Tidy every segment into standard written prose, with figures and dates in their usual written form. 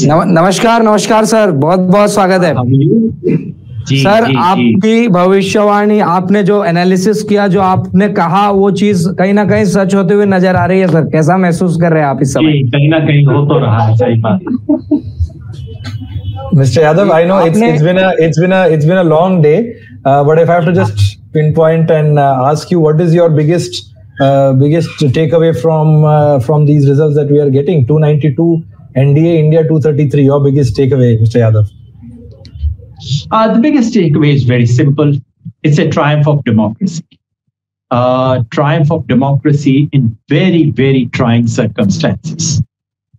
नमस्कार नमस्कार सर, बहुत बहुत स्वागत है सर। आपकी भविष्यवाणी, आपने जो एनालिसिस किया, जो आपने कहा, वो चीज कहीं ना कहीं सच होते हुए नजर आ रही है सर। कैसा महसूस कर रहे हैं आप इस समय? कहीं ना कहीं हो तो रहा है, सही बात। Mr. Yadav, I know it's been a long day, but if I have to just pinpoint and ask you, what is your biggest takeaway from these results that we are getting? 292 NDA, India 233. Your biggest takeaway, Mr. Yadav? The biggest takeaway is very simple. It's a triumph of democracy. Triumph of democracy in very, very trying circumstances.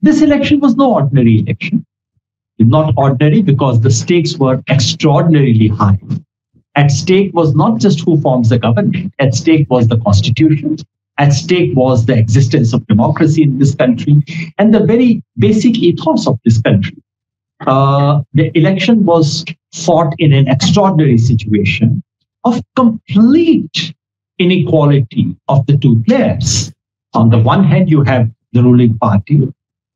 This election was no ordinary election. Not ordinary because the stakes were extraordinarily high. At stake was not just who forms the government. At stake was the constitution. At stake was the existence of democracy in this country and the very basic ethos of this country. The election was fought in an extraordinary situation of complete inequality of the two players. On the one hand, you have the ruling party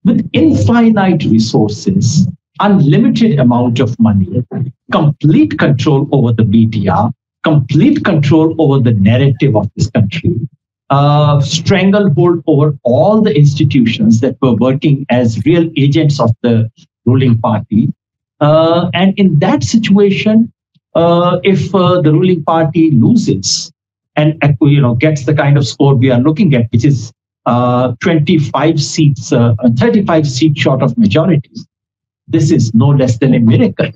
with infinite resources, unlimited amount of money, complete control over the media, complete control over the narrative of this country, stranglehold over all the institutions that were working as real agents of the ruling party. And in that situation, if the ruling party loses and gets the kind of score we are looking at, which is 25 seats, 35 seats short of majorities, this is no less than a miracle.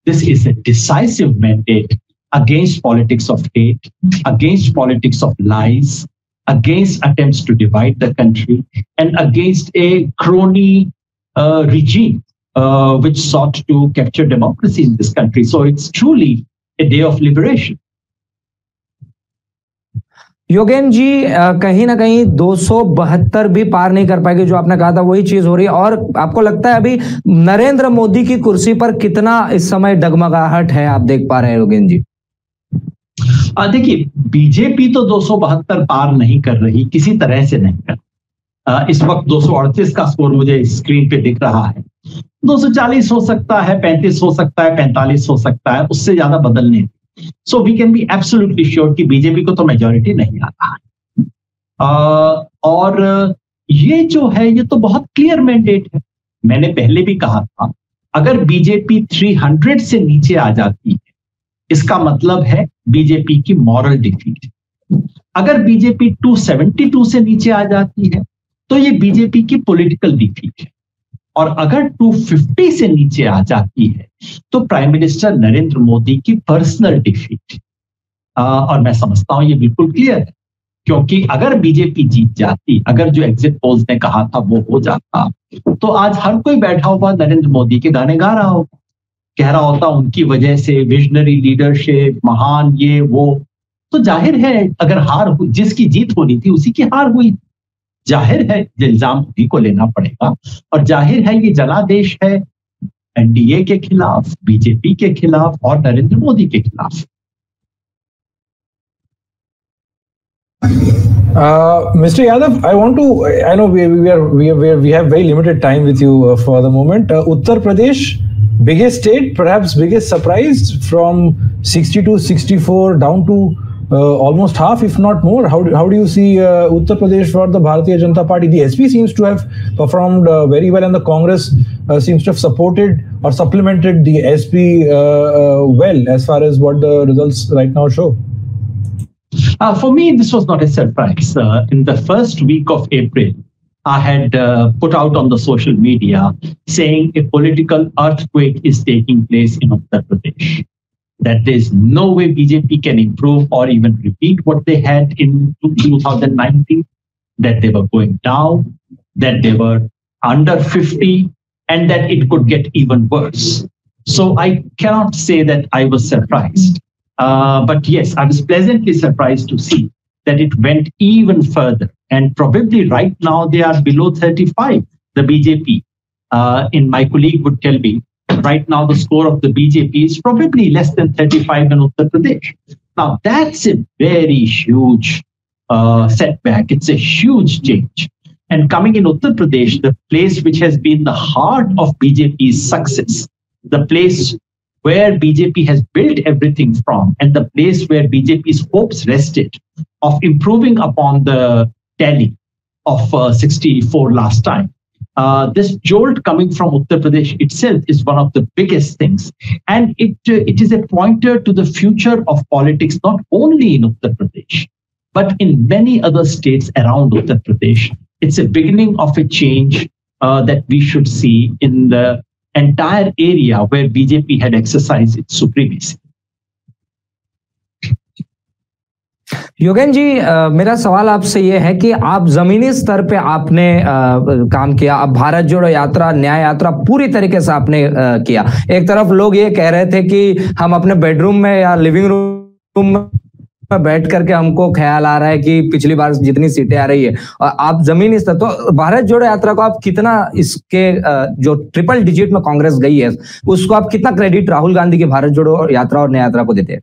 This is a decisive mandate against politics of hate, against politics of lies, against attempts to divide the country, and against a crony regime which sought to capture democracy in this country. So it's truly a day of liberation. योगेन जी, कहीं ना कहीं 272 भी पार नहीं कर पाएगी, जो आपने कहा था वही चीज हो रही है। और आपको लगता है अभी नरेंद्र मोदी की कुर्सी पर कितना इस समय डगमगाहट है, आप देख पा रहे हैं योगेन जी? देखिए, बीजेपी तो 272 पार नहीं कर रही, किसी तरह से नहीं कर। इस वक्त 238 का स्कोर मुझे स्क्रीन पे दिख रहा है। 240 हो सकता है, 35 हो सकता है, 45 हो सकता है, उससे ज्यादा बदलने। So we can be absolutely sure कि बीजेपी को तो मेजॉरिटी नहीं आ रहा है। और ये जो है, ये तो बहुत क्लियर मैंडेट है। मैंने पहले भी कहा था, अगर बीजेपी 300 से नीचे आ जाती है, इसका मतलब है बीजेपी की मॉरल डिफीट। अगर बीजेपी 272 से नीचे आ जाती है, तो ये बीजेपी की पॉलिटिकल डिफीट है। और अगर 250 से नीचे आ जाती है, तो प्राइम मिनिस्टर नरेंद्र मोदी की पर्सनल डिफीट। और मैं समझता हूं ये बिल्कुल क्लियर है, क्योंकि अगर बीजेपी जीत जाती, अगर जो एग्जिट पोल्स ने कहा था वो हो जाता, तो आज हर कोई बैठा हुआ नरेंद्र मोदी के गाने गा रहा होगा, कह रहा होता उनकी वजह से विजनरी लीडरशिप, महान ये वो। तो जाहिर है, अगर हार हुई, जिसकी जीत होनी थी उसी की हार हुई, जाहिर है इल्जाम उन्हीं को लेना पड़ेगा। और जाहिर है ये जनादेश है एनडीए के खिलाफ, बीजेपी के खिलाफ और नरेंद्र मोदी के खिलाफ। Mr. Yadav, I know we have very limited time with you for the moment. Uttar Pradesh, biggest state, perhaps biggest surprise, from 62, 64 down to almost half, if not more. How do you see Uttar Pradesh for the Bharatiya Janata Party? The SP seems to have performed very well, and the Congress seems to have supported or supplemented the SP well, as far as what the results right now show. For me, this was not a surprise. In the first week of April, I had put out on the social media saying a political earthquake is taking place in Uttar Pradesh, that there's no way BJP can improve or even repeat what they had in 2019, that they were going down, that they were under 50, and that it could get even worse. So I cannot say that I was surprised. But yes, I was pleasantly surprised to see that it went even further. And probably right now they are below 35, the BJP. My colleague would tell me, right now the score of the BJP is probably less than 35 in Uttar Pradesh. Now that's a very huge setback. It's a huge change. And coming in Uttar Pradesh, the place which has been the heart of BJP's success, the place where BJP has built everything from, and the place where BJP's hopes rested of improving upon the tally of 64 last time. This jolt coming from Uttar Pradesh itself is one of the biggest things. And it is a pointer to the future of politics, not only in Uttar Pradesh, but in many other states around Uttar Pradesh. It's a beginning of a change that we should see in the entire area where BJP had exercised its supremacy. योगेन जी, मेरा सवाल आपसे ये है कि आप जमीनी स्तर पे आपने काम किया। अब भारत जोड़ो यात्रा, न्याय यात्रा पूरी तरीके से आपने किया। एक तरफ लोग ये कह रहे थे कि हम अपने बेडरूम में या लिविंग रूम में बैठ करके हमको ख्याल आ रहा है कि पिछली बार जितनी सीटें आ रही है, और आप जमीनी स्तर, तो भारत जोड़ो यात्रा को आप कितना, इसके जो ट्रिपल डिजिट में कांग्रेस गई है, उसको आप कितना क्रेडिट राहुल गांधी की भारत जोड़ो यात्रा और न्याय यात्रा को देते हैं?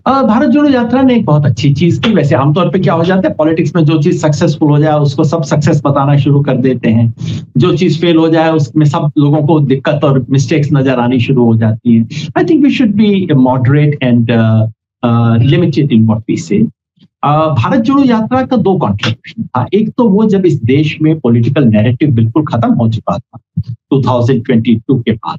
भारत जोड़ो यात्रा ने एक बहुत अच्छी चीज की। वैसे आमतौर पे क्या हो जाता है, पॉलिटिक्स में जो चीज सक्सेसफुल हो जाए उसको सब सक्सेस बताना शुरू कर देते हैं, जो चीज फेल हो जाए उसमें सब लोगों को दिक्कत और मिस्टेक्स नजर आनी शुरू हो जाती है। I think we should be moderate and limited in what we say. Bharat जोड़ो यात्रा का दो कॉन्ट्रीब्यूशन था। एक तो वो जब इस देश में पॉलिटिकल नैरेटिव बिल्कुल खत्म हो चुका था 2022 के बाद,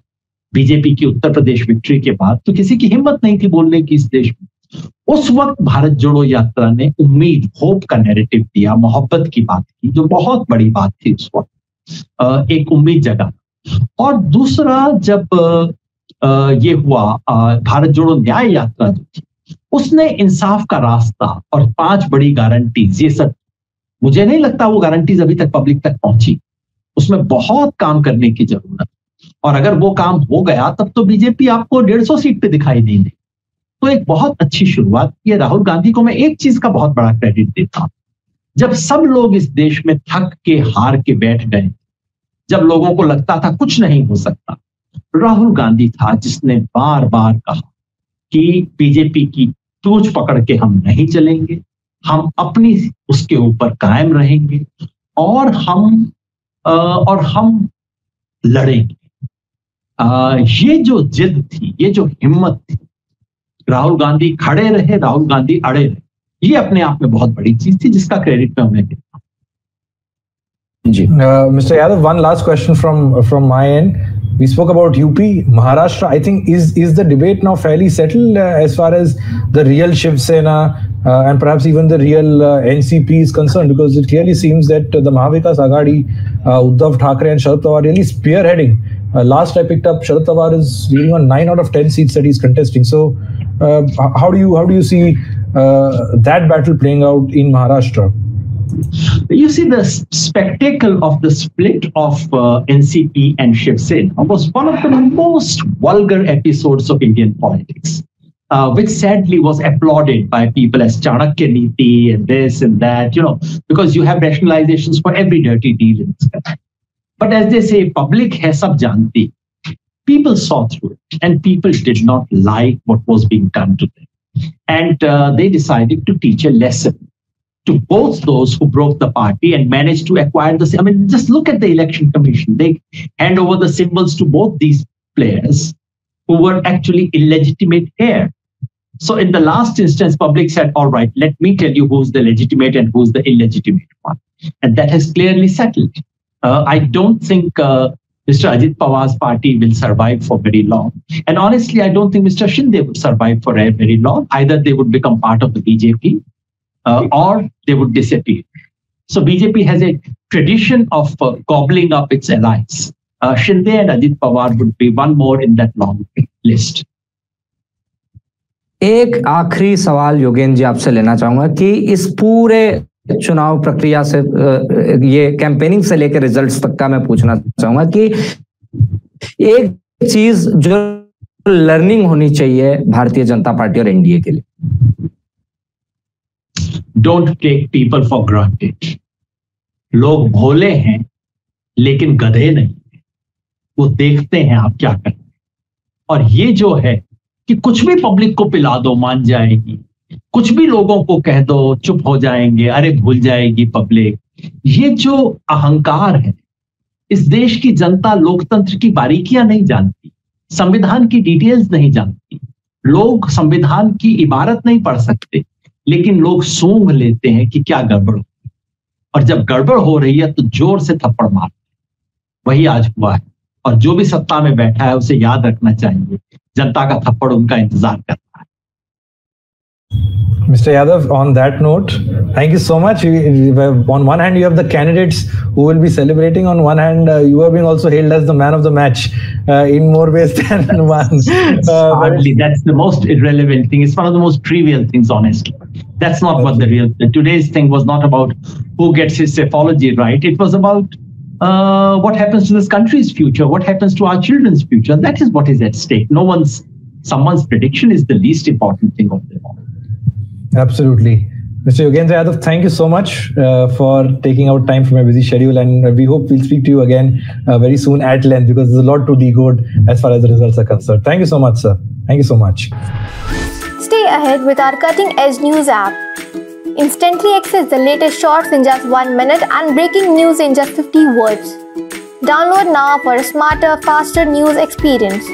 बीजेपी की उत्तर प्रदेश विक्ट्री के बाद, तो किसी की हिम्मत नहीं थी बोलने की इस देश में। उस वक्त भारत जोड़ो यात्रा ने उम्मीद, होप का नैरेटिव दिया, मोहब्बत की बात की, जो बहुत बड़ी बात थी उस वक्त, एक उम्मीद जगा। और दूसरा, जब ये हुआ, भारत जोड़ो न्याय यात्रा जो थी, उसने इंसाफ का रास्ता और 5 बड़ी गारंटीज, ये सब, मुझे नहीं लगता वो गारंटीज अभी तक पब्लिक तक पहुंची। उसमें बहुत काम करने की जरूरत, और अगर वो काम हो गया तब तो बीजेपी आपको 150 सीट पे दिखाई देंगे। तो एक बहुत अच्छी शुरुआत की है। राहुल गांधी को मैं एक चीज का बहुत बड़ा क्रेडिट देता हूं। जब सब लोग इस देश में थक के, हार के बैठ गए, जब लोगों को लगता था कुछ नहीं हो सकता, राहुल गांधी था जिसने बार बार कहा कि बीजेपी की टूच पकड़ के हम नहीं चलेंगे, हम अपनी उसके ऊपर कायम रहेंगे, और हम लड़ेंगे। ये जो जिद थी, ये जो हिम्मत थी, राहुल गांधी खड़े रहे, राहुल गांधी अड़े रहे, ये अपने आप में बहुत बड़ी चीज थी जिसका क्रेडिट मैं उन्हें देता हूं। जी, Mr. Yadav, one last question from my end. We spoke about UP, Maharashtra. I think is the debate now fairly settled as far as the real Shiv Sena and perhaps even the real NCP is concerned, because it clearly seems that the Mahavikas Aghadi, Uddhav Thackeray and Sharad Pawar really spearheading. Last I picked up, Sharad Pawar is leading on 9 out of 10 seats that he's contesting. So how do you see that battle playing out in Maharashtra? You see, the spectacle of the split of NCP and Shiv Sena was one of the most vulgar episodes of Indian politics, which sadly was applauded by people as Chanakya Niti and this and that, because you have rationalizations for every dirty deal in this country. But as they say, public hai sab janti. People saw through it, and people did not like what was being done to them. And they decided to teach a lesson to both those who broke the party and managed to acquire the... I mean, just look at the election commission. They hand over the symbols to both these players who were actually illegitimate heir. So in the last instance, public said, all right, let me tell you who's the legitimate and who's the illegitimate one. And that has clearly settled. I don't think Mr. Ajit Pawar's party will survive for very long. And honestly, I don't think Mr. Shinde would survive for very long. Either they would become part of the BJP or they would disappear. So BJP has a tradition of gobbling up its allies. Shinde and Ajit Pawar would be one more in that long list. एक आखिरी सवाल योगेन जी आपसे लेना चाहूंगा कि इस पूरे चुनाव प्रक्रिया से, ये कैंपेनिंग से लेकर रिजल्ट्स तक का मैं पूछना चाहूंगा कि एक चीज जो लर्निंग होनी चाहिए भारतीय जनता पार्टी और एनडीए के लिए। Don't take people for granted. लोग भोले हैं लेकिन गधे नहीं हैं। वो देखते हैं आप क्या करते हैं, और ये जो है कि कुछ भी पब्लिक को पिला दो मान जाएगी, कुछ भी लोगों को कह दो चुप हो जाएंगे, अरे भूल जाएगी पब्लिक, ये जो अहंकार है, इस देश की जनता लोकतंत्र की बारीकियां नहीं जानती, संविधान की डिटेल्स नहीं जानती। लोग संविधान की इबारत नहीं पढ़ सकते, लेकिन लोग सूंघ लेते हैं कि क्या गड़बड़ हो, और जब गड़बड़ हो रही है तो जोर से थप्पड़ मारते हैं। वही आज हुआ है, और जो भी सत्ता में बैठा है उसे याद रखना चाहिए, जनता का थप्पड़ उनका इंतजार कर रहा है। Mr. Yadav, on that note, thank you so much. On one hand, you have the candidates who will be celebrating. On one hand, you are being also hailed as the man of the match in more ways than one. Hardly. That's the most irrelevant thing. It's one of the most trivial things, honestly. That's not what today's thing was not about who gets his psephology right. It was about what happens to this country's future, what happens to our children's future. That is what is at stake. Someone's prediction is the least important thing of them all. Absolutely. Mr. Yogendra Yadav, thank you so much for taking out time from your busy schedule, and we hope we'll speak to you again very soon at length, because there's a lot to decode as far as the results are concerned. Thank you so much, sir. Thank you so much. Stay ahead with our Cutting Edge News app. Instantly access the latest shorts in just 1 minute and breaking news in just 50 words. Download now for a smarter, faster news experience.